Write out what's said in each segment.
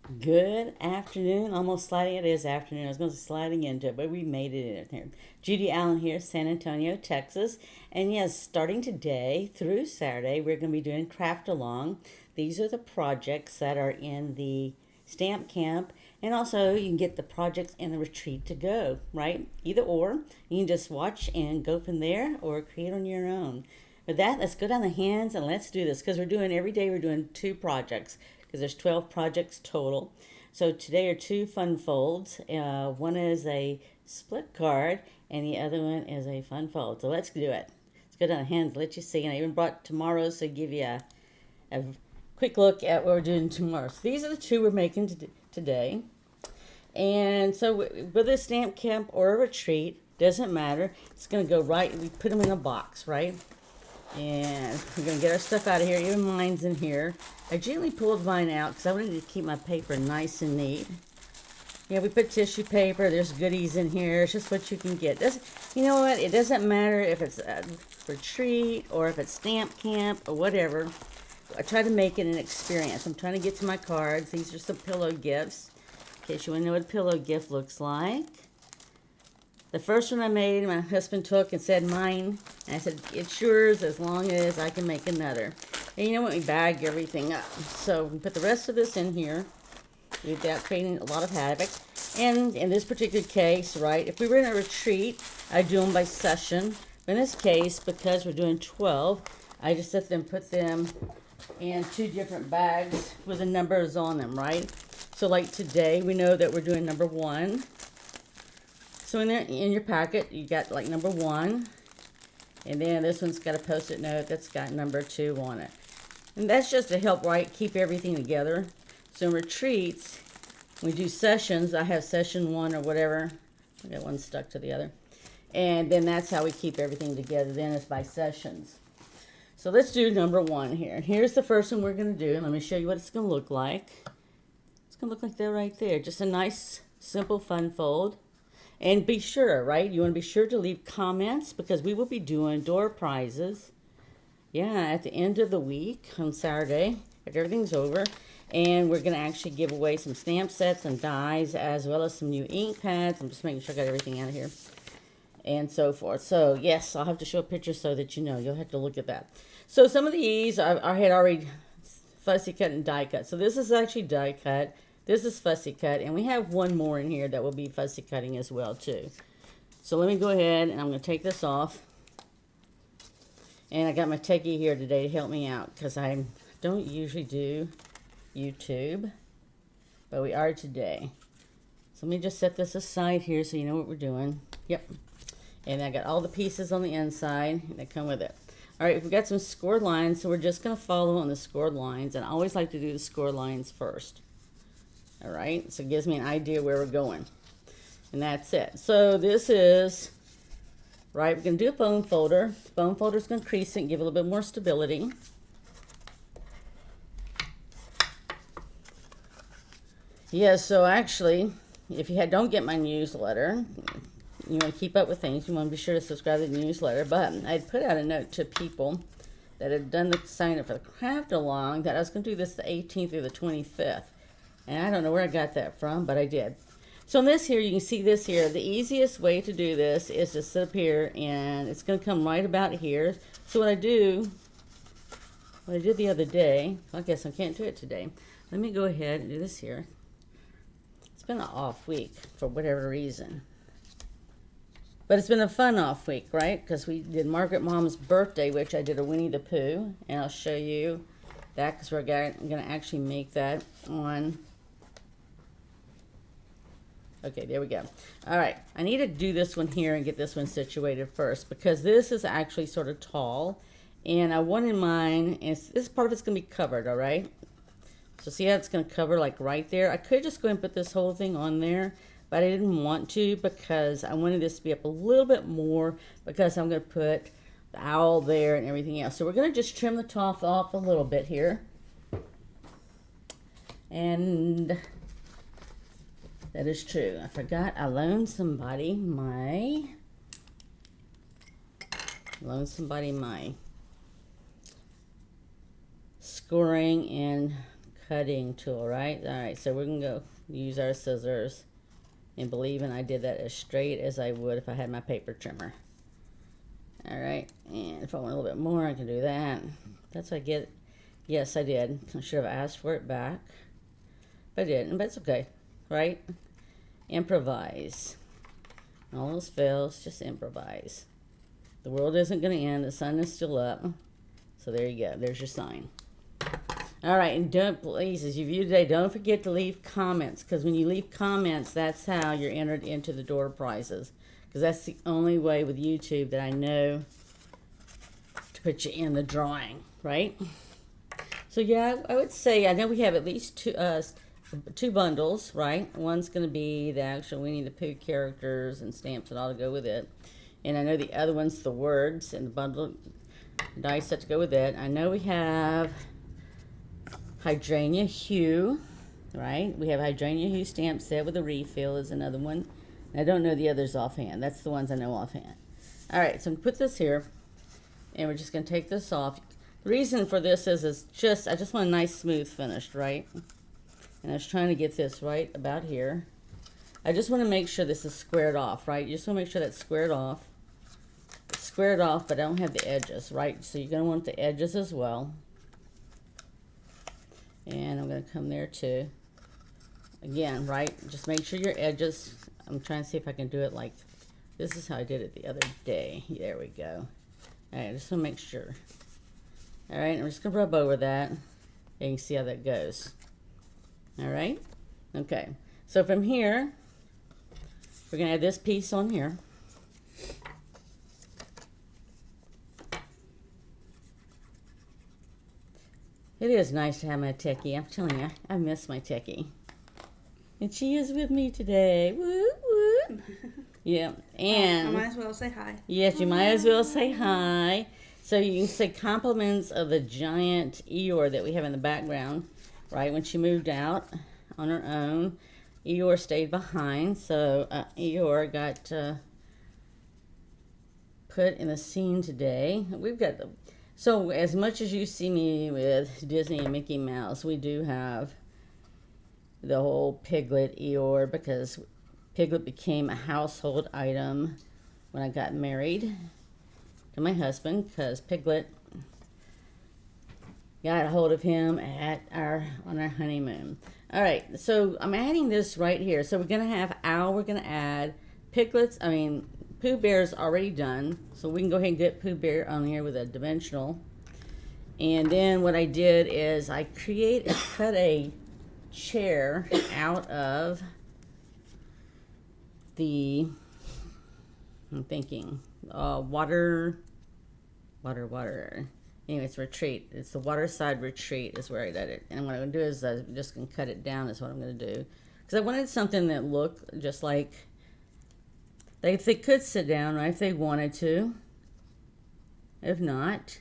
Good afternoon. Almost sliding. It is afternoon. I was going to say sliding into it, but we made it in here. Judy Allen here, San Antonio, Texas. And yes, starting today through Saturday, we're going to be doing craft along. These are the projects that are in the stamp camp. And also, you can get the projects in the retreat to go, right? Either or. You can just watch and go from there or create on your own. With that, let's go down the hands and let's do this because we're doing every day, we're doing two projects because there's 12 projects total. So today are two fun folds. One is a split card and the other one is a fun fold. So let's do it. Let's go down the hands, let you see. And I even brought tomorrow's to give you a quick look at what we're doing tomorrow. So these are the two we're making today. And so whether it's stamp camp or a retreat, doesn't matter. It's going to go right, we put them in a box, right? And we're going to get our stuff out of here. Even mine's in here. I gently pulled mine out because I wanted to keep my paper nice and neat. Yeah, we put tissue paper. There's goodies in here. It's just what you can get. You know what? It doesn't matter if it's a retreat or if it's stamp camp or whatever. I try to make it an experience. I'm trying to get to my cards. These are some pillow gifts. In case you want to know what a pillow gift looks like. The first one I made, my husband took and said mine. And I said, it's yours as long as I can make another. And you know what? We bag everything up. So we put the rest of this in here without creating a lot of havoc. And in this particular case, right, if we were in a retreat, I'd do them by session. But in this case, because we're doing 12, I just set them, put them in two different bags with the numbers on them, right? So like today, we know that we're doing number 1. So in your packet, you got like number 1. And then this one's got a post-it note that's got number 2 on it. And that's just to help, right, keep everything together. So in retreats, we do sessions. I have session 1 or whatever. I got one stuck to the other. And then that's how we keep everything together. Then it's by sessions. So let's do number 1 here. Here's the first one we're going to do. Let me show you what it's going to look like. It's going to look like that right there. Just a nice, simple, fun fold. And be sure, right? You want to be sure to leave comments because we will be doing door prizes. Yeah, at the end of the week on Saturday, after everything's over. And we're going to actually give away some stamp sets and dies as well as some new ink pads. I'm just making sure I got everything out of here. And so forth. So, yes, I'll have to show a picture so that you know. You'll have to look at that. So, some of these I had already fussy cut and die cut. So, this is actually die cut. This is fussy cut, and we have one more in here that will be fussy cutting as well, too. So let me go ahead, and I'm going to take this off. And I got my techie here today to help me out, because I don't usually do YouTube, but we are today. So let me just set this aside here so you know what we're doing. Yep. And I got all the pieces on the inside that come with it. All right, we've got some scored lines, so we're just going to follow on the scored lines, and I always like to do the scored lines first. All right, so it gives me an idea where we're going. And that's it. So this is, right, we're going to do a bone folder. The bone folder is going to crease it and give it a little bit more stability. Yeah, so actually, if you don't get my newsletter, you want to keep up with things, you want to be sure to subscribe to the newsletter. But I'd put out a note to people that had done the sign up for the craft along that I was going to do this the 18th through the 25th. And I don't know where I got that from, but I did. So in this here, you can see this here. The easiest way to do this is to sit up here, and it's going to come right about here. So what I did the other day, I guess I can't do it today. Let me go ahead and do this here. It's been an off week for whatever reason. But it's been a fun off week, right? Because we did Margaret Mom's birthday, which I did a Winnie the Pooh. And I'll show you that because we're going to actually make that on... Okay, there we go. All right, I need to do this one here and get this one situated first because this is actually sort of tall. And I wanted mine, and this part of it's going to be covered, all right? So see how it's going to cover like right there? I could just go and put this whole thing on there, but I didn't want to because I wanted this to be up a little bit more because I'm going to put the owl there and everything else. So we're going to just trim the top off a little bit here. And... that is true. I forgot I loaned somebody my scoring and cutting tool, right? All right, so we're going to go use our scissors. And believing I did that as straight as I would if I had my paper trimmer. All right, and if I want a little bit more, I can do that. That's what I get. Yes, I did. I should have asked for it back. But I didn't, but it's okay, right? Improvise. All those fails, just improvise. The world isn't going to end. The sun is still up. So there you go. There's your sign. All right, and don't, please, as you view today, don't forget to leave comments, because when you leave comments, that's how you're entered into the door prizes, because that's the only way with YouTube that I know to put you in the drawing, right? So yeah, I would say, I know we have at least two bundles, right? One's going to be the actual Winnie the Pooh characters and stamps that ought to go with it, and I know the other one's the words and the bundle dice that to go with it. I know we have Hydrangea Hue, right? We have Hydrangea Hue stamp set with a refill is another one. And I don't know the others offhand. That's the ones I know offhand. All right, so I'm going to put this here, and we're just going to take this off. The reason for this is I just want a nice smooth finish, right? And I was trying to get this right about here. I just want to make sure this is squared off, right? You just want to make sure that's squared off. It's squared off, but I don't have the edges, right? So you're going to want the edges as well. And I'm going to come there too. Again, right? Just make sure your edges, I'm trying to see if I can do it like, this is how I did it the other day. There we go. All right, just want to make sure. All right, I'm just going to rub over that. And you can see how that goes. All right? Okay. So from here, we're going to add this piece on here. It is nice to have my techie. I'm telling you, I miss my techie. And she is with me today. Woo, woo. Yeah, and I might as well say hi. Yes, you might as well say hi. So you can say compliments of the giant Eeyore that we have in the background, right? When she moved out on her own, Eeyore stayed behind. So Eeyore got put in the scene today. We've got the... So, as much as you see me with Disney and Mickey Mouse, we do have the whole Piglet Eeyore, because Piglet became a household item when I got married to my husband, because Piglet got a hold of him on our honeymoon. All right, so I'm adding this right here. So we're going to have Owl, we're going to add Pooh Bear's already done, so we can go ahead and get Pooh Bear on here with a dimensional. And then what I did is I cut a chair out of the, I'm thinking, water. Anyway, it's Retreat. It's the Waterside Retreat is where I did it. And what I'm going to do is I'm just going to cut it down is what I'm going to do. Because I wanted something that looked just like, they could sit down, right, if they wanted to. If not.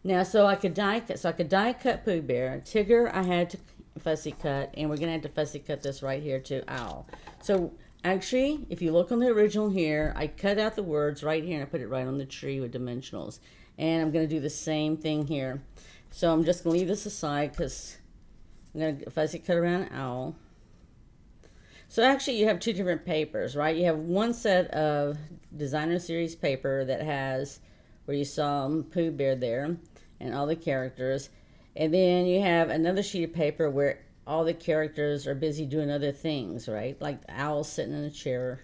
Now, so I could die cut Pooh Bear. Tigger, I had to fussy cut, and we're going to have to fussy cut this right here to Owl. So, actually, if you look on the original here, I cut out the words right here, and I put it right on the tree with dimensionals. And I'm going to do the same thing here. So, I'm just going to leave this aside, because I'm going to fussy cut around Owl. So actually you have two different papers, right? You have one set of Designer Series paper that has, where you saw Pooh Bear there, and all the characters. And then you have another sheet of paper where all the characters are busy doing other things, right? Like the owl sitting in a chair.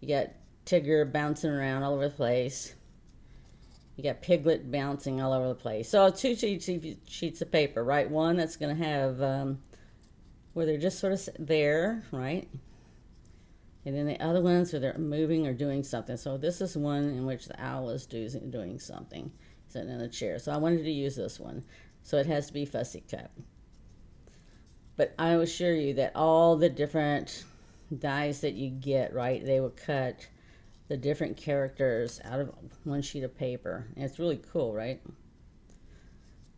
You got Tigger bouncing around all over the place. You got Piglet bouncing all over the place. So two sheets of paper, right? One that's going to have... where they're just sort of there, right? And then the other ones where they're moving or doing something. So this is one in which the owl is doing something, sitting in a chair. So I wanted to use this one. So it has to be fussy cut. But I assure you that all the different dies that you get, right, they will cut the different characters out of one sheet of paper. And it's really cool, right?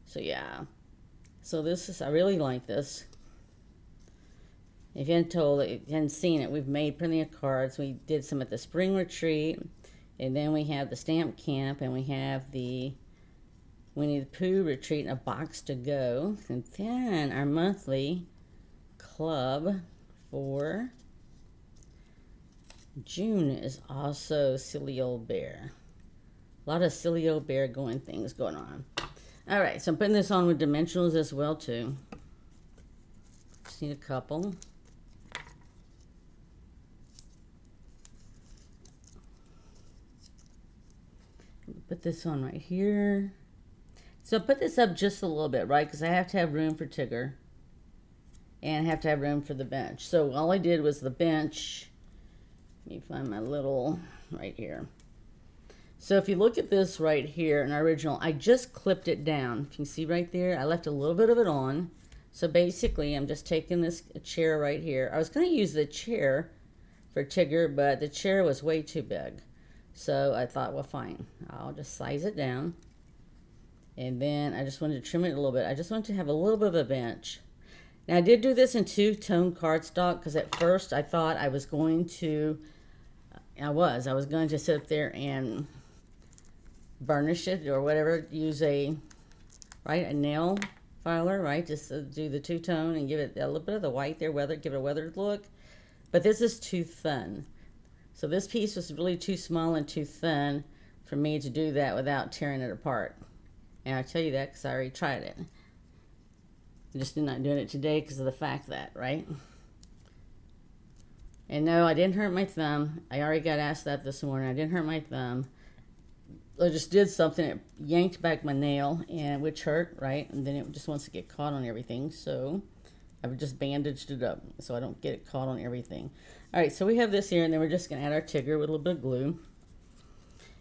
So yeah. So this is, I really like this. If you hadn't seen it, we've made plenty of cards. We did some at the spring retreat, and then we have the stamp camp, and we have the Winnie the Pooh, Retreat in a Box to Go. And then our monthly club for June is also Silly Old Bear. A lot of Silly Old Bear things going on. All right, so I'm putting this on with dimensionals as well too. Just need a couple. Put this on right here. So put this up just a little bit, right? Because I have to have room for Tigger. And I have to have room for the bench. So all I did was the bench. Let me find my little right here. So if you look at this right here in our original, I just clipped it down. If you can see right there, I left a little bit of it on. So basically, I'm just taking this chair right here. I was going to use the chair for Tigger, but the chair was way too big. So I thought, well, fine. I'll just size it down. And then I just wanted to trim it a little bit. I just wanted to have a little bit of a bench. Now, I did do this in two-tone cardstock because at first I thought I was going to, I was going to sit there and burnish it or whatever, use a nail filer, right, just to do the two-tone and give it a little bit of the white there, give it a weathered look. But this is too thin. So this piece was really too small and too thin for me to do that without tearing it apart. And I tell you that because I already tried it. I'm just not doing it today because of the fact that, right? And no, I didn't hurt my thumb. I already got asked that this morning. I didn't hurt my thumb. I just did something, it yanked back my nail, and which hurt, right? And then it just wants to get caught on everything, so I've just bandaged it up so I don't get it caught on everything. All right, so we have this here, and then we're just going to add our Tigger with a little bit of glue.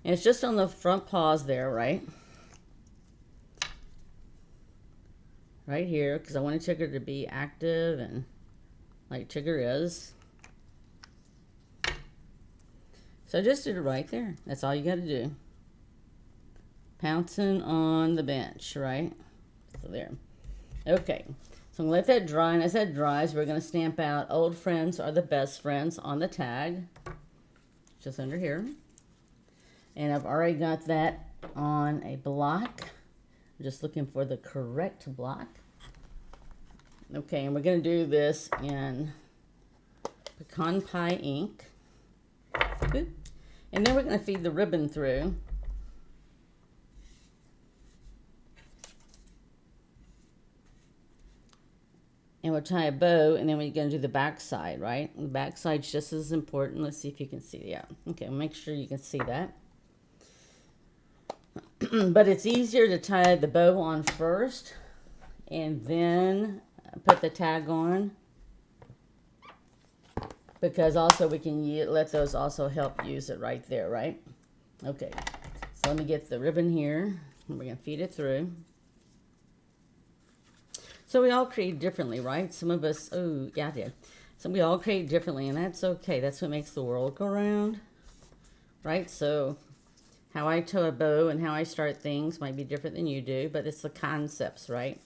And it's just on the front paws there, right? Right here, because I wanted Tigger to be active and like Tigger is. So I just did it right there. That's all you got to do. Pouncing on the bench, right? So there. Okay, so I'm going to let that dry, and as that dries, we're going to stamp out Old Friends Are the Best Friends on the tag, just under here. And I've already got that on a block. I'm just looking for the correct block. Okay, and we're going to do this in pecan pie ink. Boop. And then we're going to feed the ribbon through. And we'll tie a bow, and then we're going to do the back side, right? The back side's just as important. Let's see if you can see. Yeah. Okay, make sure you can see that. But it's easier to tie the bow on first, and then put the tag on. Because also we can let those also help use it right there, right? Okay, so let me get the ribbon here, and we're going to feed it through. So we all create differently, right? Some of us, oh, yeah, I did. So we all create differently, and that's okay. That's what makes the world go round, right? So how I toe a bow and how I start things might be different than you do, but it's the concepts, right?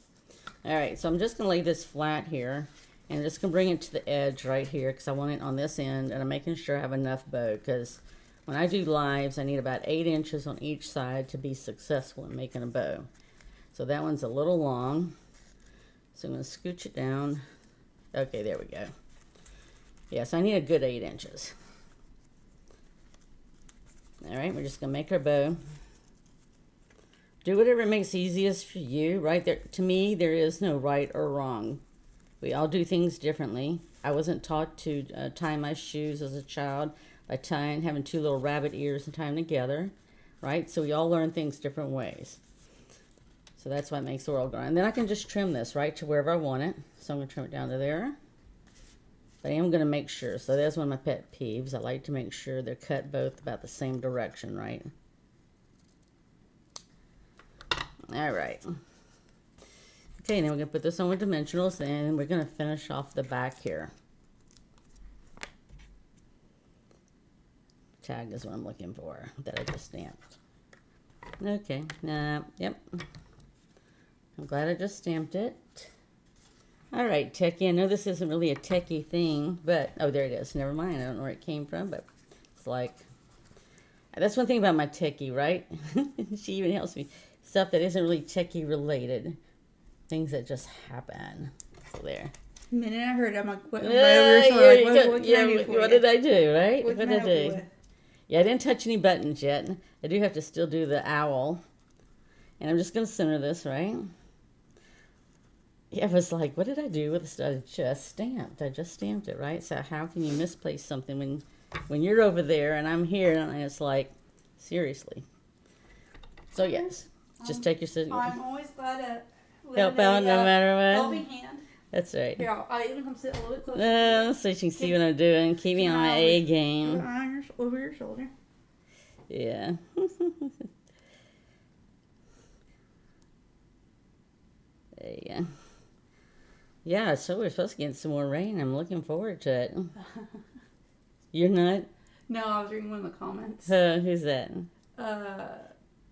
All right, so I'm just going to lay this flat here, and I'm just going to bring it to the edge right here because I want it on this end, and I'm making sure I have enough bow because when I do lives, I need about 8 inches on each side to be successful in making a bow. So that one's a little long. So I'm going to scooch it down. Okay, there we go. Yes, I need a good 8 inches. All right, we're just going to make our bow. Do whatever makes easiest for you, right? There, to me, there is no right or wrong. We all do things differently. I wasn't taught to tie my shoes as a child by having 2 little rabbit ears and tying them together, right? So we all learn things different ways. So that's what makes the world go. And then I can just trim this right to wherever I want it. So I'm going to trim it down to there. But I am going to make sure. So that's one of my pet peeves. I like to make sure they're cut both about the same direction, right? All right. Okay, now we're going to put this on with dimensionals, and we're going to finish off the back here. Tag is what I'm looking for that I just stamped. Okay, yep. I'm glad I just stamped it. All right, techie. I know this isn't really a techie thing, but, oh, there it is. Never mind. I don't know where it came from, but it's like, that's one thing about my techie, right? She even helps me. stuff that isn't really techie related. Things that just happen. So there. The minute I heard it, I'm like, what, what did I do, right? What did can I I help you do? with? Yeah, I didn't touch any buttons yet. I do have to still do the owl. And I'm just going to center this, right? Yeah, it was like, what did I do with this? I just stamped. I just stamped it, right? So how can you misplace something when you're over there and I'm here and it's like, seriously. So yes, just take your scissors. I'm always glad to Help out no matter what. helping hand. That's right. Here, I'll even come sit a little bit closer. So you can see what I'm doing. Keep me on my A game. Over your shoulder. Yeah. There you go. Yeah, so we're supposed to get some more rain. I'm looking forward to it. You're not? No, I was reading one of the comments. Who's that?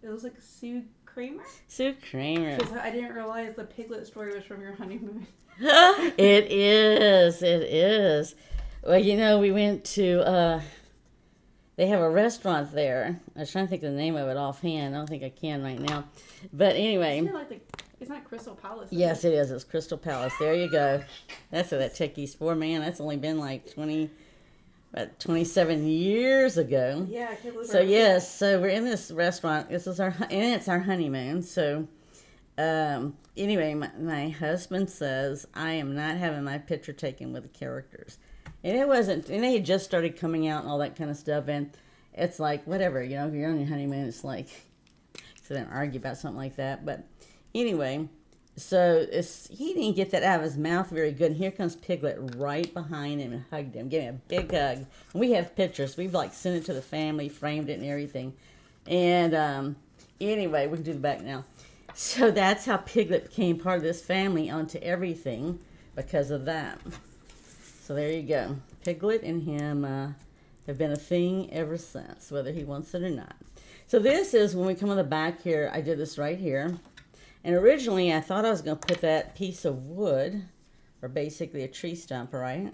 It was like Sue Kramer. Sue Kramer. Because I didn't realize the piglet story was from your honeymoon. It is. It is. Well, you know, we went to, they have a restaurant there. I was trying to think of the name of it offhand. I don't think I can right now. But anyway. Isn't it like it's not Crystal Palace. Yes, it is. It's Crystal Palace. There you go. That's what that Techies for, man. That's only been like 27 years ago. Yeah, I can't believe So yes, so we're in this restaurant. This is and it's our honeymoon. So anyway, my husband says I am not having my picture taken with the characters, and it wasn't. And they had just started coming out and all that kind of stuff. And it's like whatever, you know, if you're on your honeymoon, it's like so don't argue about something like that. But anyway, so he didn't get that out of his mouth very good. And here comes Piglet right behind him and hugged him, gave him a big hug. And we have pictures. We've like sent it to the family, framed it and everything. And anyway, we can do the back now. So that's how Piglet became part of this family onto everything because of that. So there you go. Piglet and him have been a thing ever since, whether he wants it or not. So this is when we come on the back here. I did this right here. And originally, I thought I was going to put that piece of wood, or basically a tree stump, right?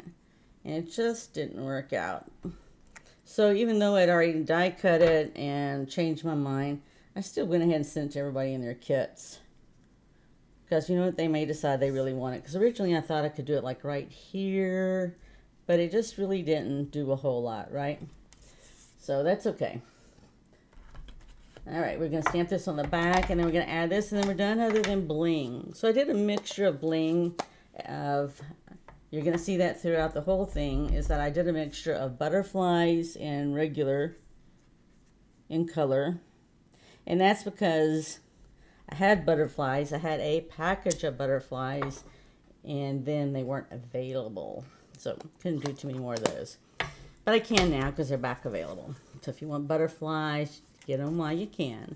And it just didn't work out. So even though I'd already die cut it and changed my mind, I still went ahead and sent it to everybody in their kits. Because you know what? They may decide they really want it. Because originally I thought I could do it like right here, but it just really didn't do a whole lot, right? So that's okay. All right, we're going to stamp this on the back, and then we're going to add this, and then we're done other than bling. So I did a mixture of bling of, you're going to see that throughout the whole thing, is that I did a mixture of butterflies and regular in color. And that's because I had butterflies. I had a package of butterflies, and then they weren't available. So couldn't do too many more of those. But I can now because they're back available. So if you want butterflies, get them while you can.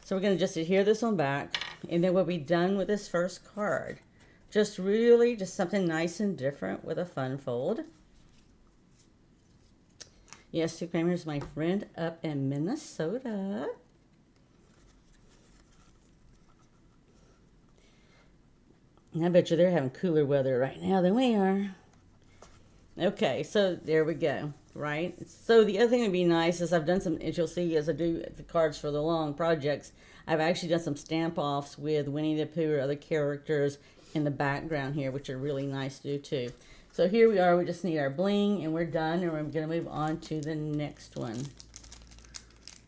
So we're going to just adhere this on back, and then we'll be done with this first card. Just something nice and different with a fun fold. Yes, Sue Kramer is my friend up in Minnesota. And I bet you they're having cooler weather right now than we are. Okay, so there we go. Right? So the other thing that would be nice is I've done some, as you'll see as I do the cards for the long projects, I've actually done some stamp offs with Winnie the Pooh or other characters in the background here, which are really nice to do too. So here we are, we just need our bling and we're done, and we're going to move on to the next one.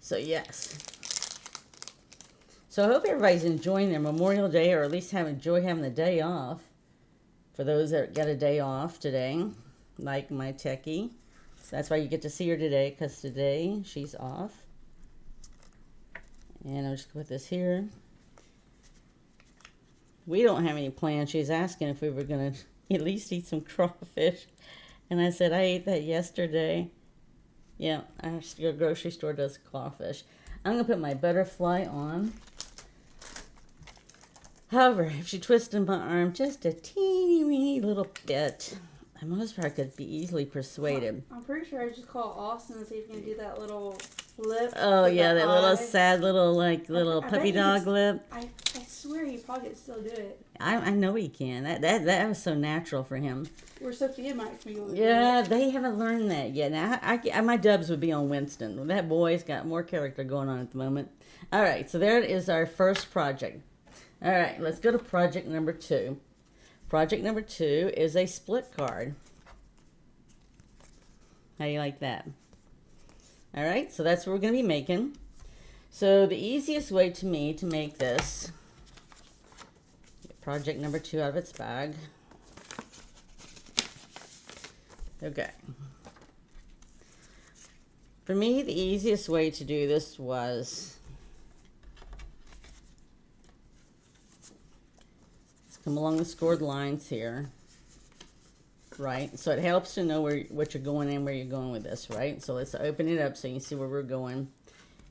So yes. So I hope everybody's enjoying their Memorial Day, or at least enjoy having the day off. For those that got a day off today, like my techie. That's why you get to see her today, because today she's off. And I'll just put this here. We don't have any plans. She's asking if we were going to at least eat some crawfish. And I said, I ate that yesterday. Yeah, our grocery store does crawfish. I'm going to put my butterfly on. However, if she twisted my arm just a teeny weeny little bit, I most probably could be easily persuaded. I'm pretty sure I just call Austin and see if he can do that little lip. Oh yeah, that eye. little sad little puppy dog lip. I swear he probably could still do it. I know he can. That was so natural for him. Or Sophia might be able to Yeah, do it. they haven't learned that yet. Now, my dubs would be on Winston. That boy's got more character going on at the moment. All right, so there is our first project. All right, let's go to project number 2. Project number 2 is a split card. How do you like that? All right, so that's what we're going to be making. So the easiest way to me to make this, get project number 2 out of its bag. Okay. For me, the easiest way to do this was come along the scored lines here, right? So it helps to know what you're going and where you're going with this, right? So let's open it up so you can see where we're going.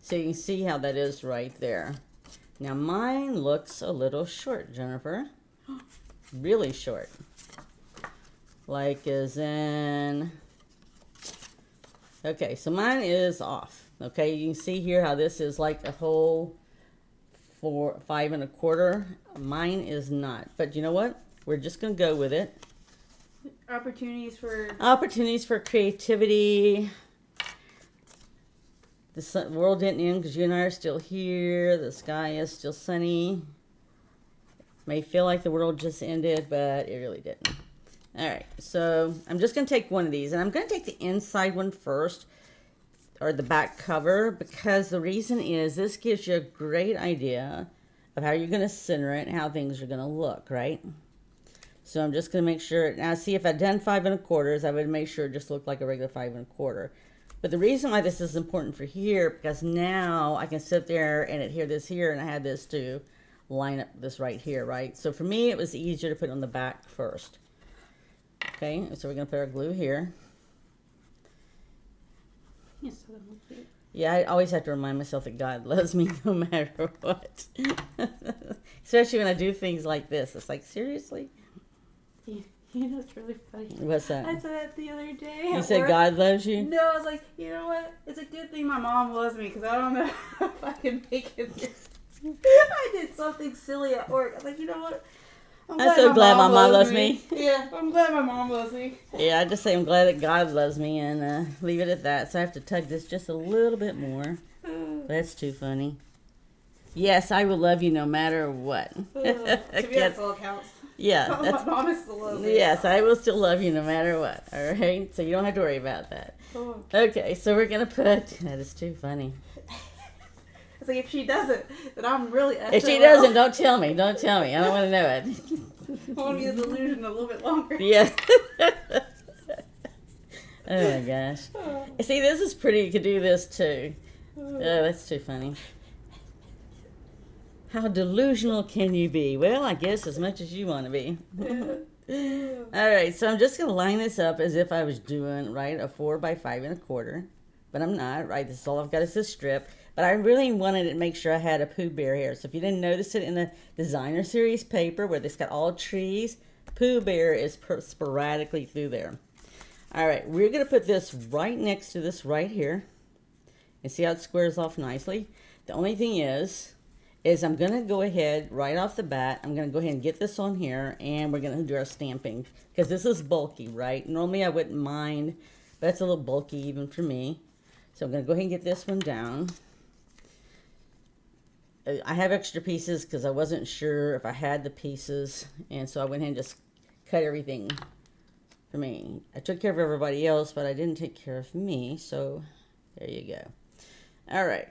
So you can see how that is right there. Now mine looks a little short, Jennifer. Really short. Like as in, okay, so mine is off. Okay, you can see here how this is like a whole 5 1/4. Mine is not, but you know what? We're just gonna go with it. Opportunities for creativity. The world didn't end because you and I are still here. The sky is still sunny. May feel like the world just ended, but it really didn't. All right, so I'm just going to take one of these, and I'm going to take the inside one first, or the back cover, because the reason is this gives you a great idea of how you're going to center it and how things are going to look, right? So I'm just going to make sure. Now, see, if I'd done 5 1/4, I would make sure it just looked like a regular 5 1/4. But the reason why this is important for here, because now I can sit there and adhere this here, and I had this to line up this right here, right? So for me, it was easier to put it on the back first. Okay, so we're going to put our glue here. Yes, so that looks good. Yeah, I always have to remind myself that God loves me no matter what. Especially when I do things like this. It's like, seriously? Yeah. You know, it's really funny. What's that? I said that the other day. You at said work. God loves you? No, I was like, you know what? It's a good thing my mom loves me because I don't know if I can make it. I did something silly at work. I was like, you know what? I'm so glad my mom loves me. Yeah, I'm glad my mom loves me. Yeah, I just say I'm glad that God loves me and leave it at that. So I have to tug this just a little bit more. That's too funny. Yes, I will love you no matter what. To me, that's all counts. Yeah, My that's, mom is still love me. yes, I will still love you no matter what. All right, so you don't have to worry about that. Oh. Okay, so we're gonna put. That is too funny. It's like if she doesn't, then I'm really. If she doesn't, don't tell me. Don't tell me. I don't want to know it. I want to be the delusion a little bit longer. Yeah. Oh my gosh. See, this is pretty. You could do this too. Oh, that's too funny. How delusional can you be? Well, I guess as much as you want to be. All right, so I'm just going to line this up as if I was doing, right, a 4 by 5 1/4. But I'm not, right? This is all I've got is this strip. But I really wanted to make sure I had a Pooh Bear here. So if you didn't notice it in the designer series paper where it's got all trees, Pooh Bear is sporadically through there. All right, we're going to put this right next to this right here. And see how it squares off nicely? The only thing is I'm going to go ahead right off the bat. I'm going to go ahead and get this on here, and we're going to do our stamping because this is bulky, right? Normally I wouldn't mind, but it's a little bulky even for me. So I'm going to go ahead and get this one down. I have extra pieces because I wasn't sure if I had the pieces, and so I went ahead and just cut everything for me. I took care of everybody else, but I didn't take care of me, so there you go. All right.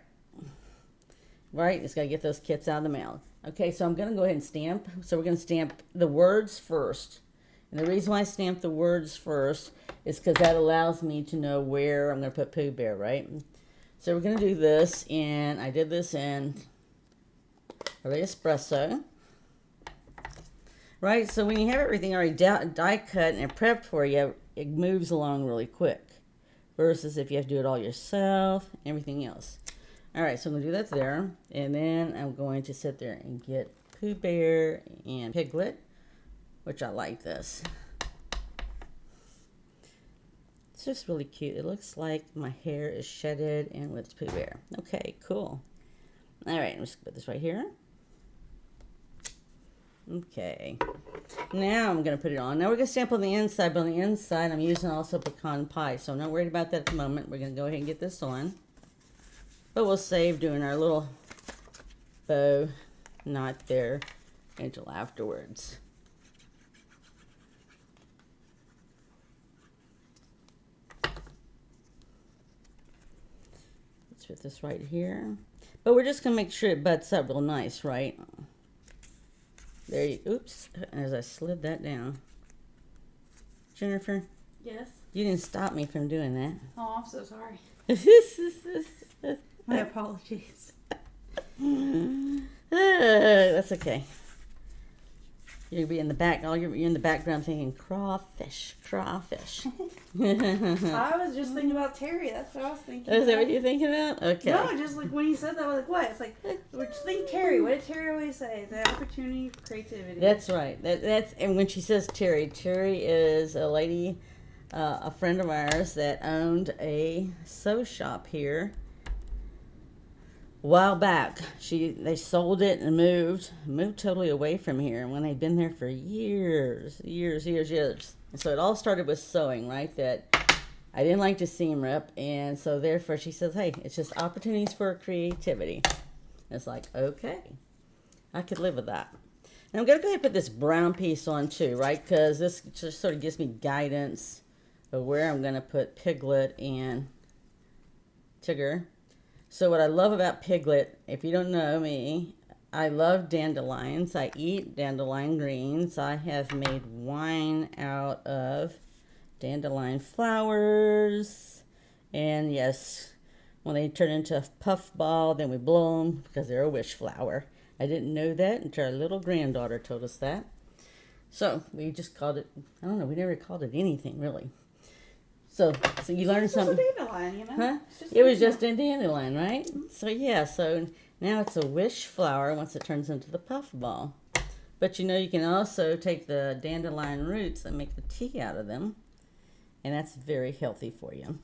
Right, just got to get those kits out of the mail. Okay, so I'm going to go ahead and stamp. So we're going to stamp the words first. And the reason why I stamp the words first is because that allows me to know where I'm going to put Pooh Bear, right? So we're going to do this, and I did this in early espresso. Right, so when you have everything already die cut and prepped for you, it moves along really quick. Versus if you have to do it all yourself, everything else. All right, so I'm going to do that there. And then I'm going to sit there and get Pooh Bear and Piglet, which I like this. It's just really cute. It looks like my hair is shedded and with Pooh Bear. Okay, cool. All right, I'm just going to put this right here. Okay. Now I'm going to put it on. Now we're going to stamp on the inside, but on the inside I'm using also pecan pie. So I'm not worried about that at the moment. We're going to go ahead and get this on. But we'll save doing our little bow knot there until afterwards. Let's put this right here. But we're just going to make sure it butts up real nice, right? There you, oops, as I slid that down. Jennifer, Yes. you didn't stop me from doing that. Oh, I'm so sorry. My apologies. That's okay. You'll be in the back. You're in the background thinking crawfish, crawfish. I was just thinking about Terry. That's what I was thinking. Is that what you're thinking about? Okay. No, just like when you said that, I was like, what? It's like, we're just thinking Terry. What did Terry always say? The opportunity for creativity. That's right. That's and when she says Terry is a lady, a friend of ours that owned a sew shop here. A while back, they sold it and moved totally away from here. And when they'd been there for years. And so it all started with sewing, right? That I didn't like to seam rip, and so therefore she says, "Hey, it's just opportunities for creativity." And it's like, okay, I could live with that. And I'm gonna go ahead and put this brown piece on too, right? Because this just sort of gives me guidance of where I'm gonna put Piglet and Tigger. So what I love about Piglet, if you don't know me, I love dandelions. I eat dandelion greens. I have made wine out of dandelion flowers. And yes, when they turn into a puff ball, then we blow them because they're a wish flower. I didn't know that until our little granddaughter told us that. So we just called it, I don't know, we never called it anything really. So you learned something. It's just a dandelion, you know? Huh? It was just a dandelion, right? So yeah, so now it's a wish flower once it turns into the puff ball. But you know, you can also take the dandelion roots and make the tea out of them. And that's very healthy for you.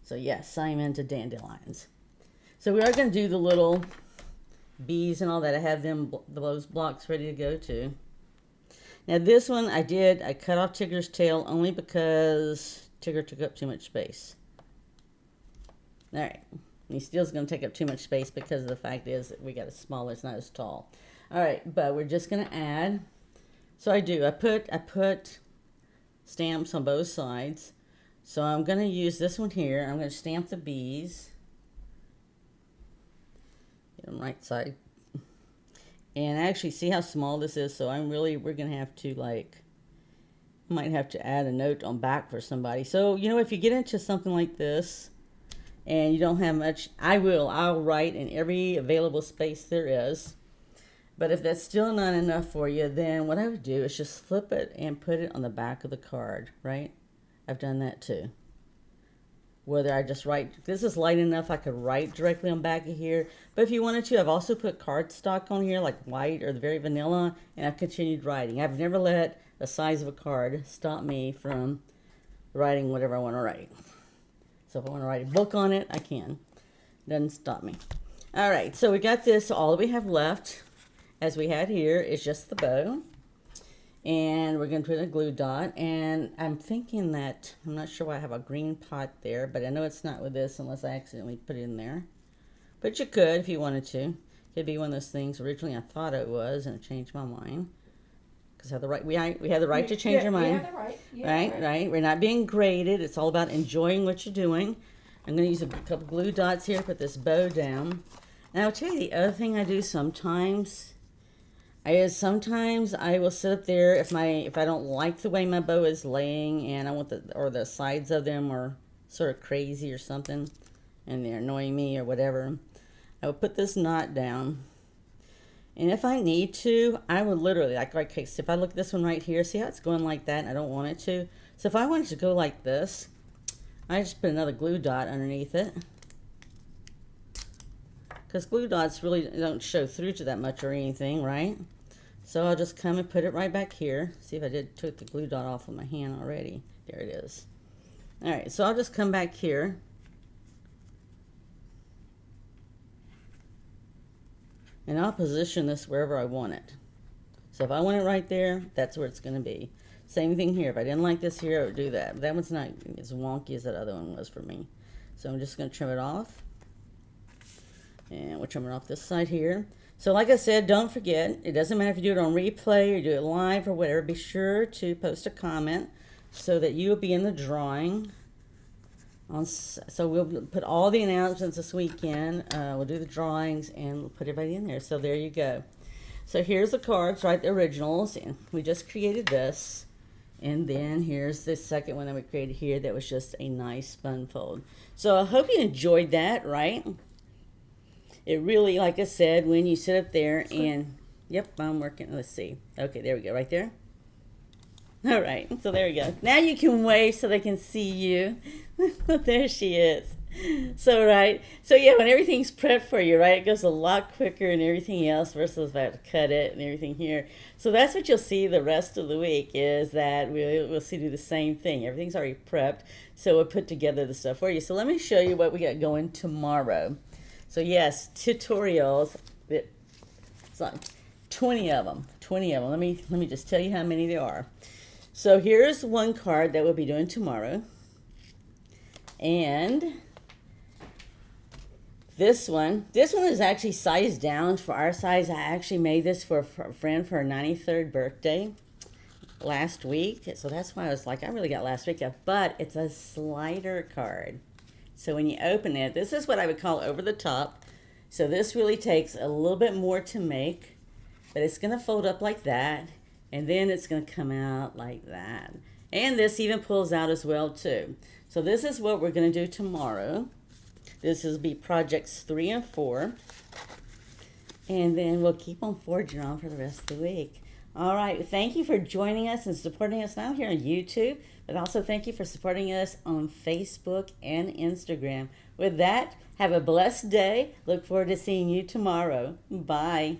So yes, I'm into dandelions. So we are going to do the little bees and all that. I have those blocks ready to go to. Now this one I cut off Tigger's tail only because Tigger took up too much space. All right, he still's going to take up too much space because the fact is that we got it smaller, it's not as tall. All right, but we're just going to add. So I put stamps on both sides. So I'm going to use this one here. I'm going to stamp the bees. Get them right side. And actually see how small this is. So we're going to have to might have to add a note on back for somebody. So, you know, if you get into something like this and you don't have much, I'll write in every available space there is. But if that's still not enough for you, then what I would do is just flip it and put it on the back of the card, right? I've done that too. Whether I just write, this is light enough I could write directly on back of here. But if you wanted to, I've also put cardstock on here, like white or the very vanilla, and I've continued writing. I've never let the size of a card stop me from writing whatever I want to write. So if I want to write a book on it, I can. Doesn't stop me. All right, so we got this. All we have left, as we had here, is just the bow. And we're going to put a glue dot. And I'm thinking that, I'm not sure why I have a green pot there, but I know it's not with this unless I accidentally put it in there. But you could if you wanted to. It could be one of those things originally I thought it was, and I changed my mind. Because we have the right to change our mind. We have the right. Right. We're not being graded. It's all about enjoying what you're doing. I'm going to use a couple glue dots here to put this bow down. And I'll tell you the other thing I do sometimes I will sit up there if I don't like the way my bow is laying and I want the sides of them are sort of crazy or something and they're annoying me or whatever. I will put this knot down. And if I need to, I would literally, okay, so if I look at this one right here, see how it's going like that and I don't want it to? So if I want it to go like this, I just put another glue dot underneath it. Because glue dots really don't show through to that much or anything, right? So I'll just come and put it right back here. See if I took the glue dot off of my hand already. There it is. All right, so I'll just come back here. And I'll position this wherever I want it. So if I want it right there, that's where it's going to be. Same thing here. If I didn't like this here, I would do that. But that one's not as wonky as that other one was for me. So I'm just going to trim it off. And we'll trim it off this side here. So like I said, don't forget, it doesn't matter if you do it on replay or do it live or whatever. Be sure to post a comment so that you will be in the drawing. So we'll put all the announcements this weekend. We'll do the drawings and we'll put everybody in there. So there you go. So here's the cards, right? The originals. And we just created this. And then here's the second one that we created here that was just a nice fun fold. So I hope you enjoyed that, right? It really, like I said, when you sit up there and, yep, I'm working. Let's see. Okay, there we go, right there. All right, so there we go. Now you can wave so they can see you. There she is. So, right. So, yeah, when everything's prepped for you, right, it goes a lot quicker and everything else versus if I have to cut it and everything here. So that's what you'll see the rest of the week is that we'll see do the same thing. Everything's already prepped, so we'll put together the stuff for you. So let me show you what we got going tomorrow. So, yes, tutorials. It's like 20 of them. 20 of them. Let me just tell you how many there are. So here's one card that we'll be doing tomorrow. And this one is actually sized down for our size. I actually made this for a friend for her 93rd birthday last week. So that's why I was like, I really got last week. But it's a slider card. So when you open it, this is what I would call over the top. So this really takes a little bit more to make. But it's going to fold up like that. And then it's going to come out like that. And this even pulls out as well too. So this is what we're going to do tomorrow. This will be projects 3 and 4. And then we'll keep on forging on for the rest of the week. All right. Thank you for joining us and supporting us now here on YouTube. But also thank you for supporting us on Facebook and Instagram. With that, have a blessed day. Look forward to seeing you tomorrow. Bye.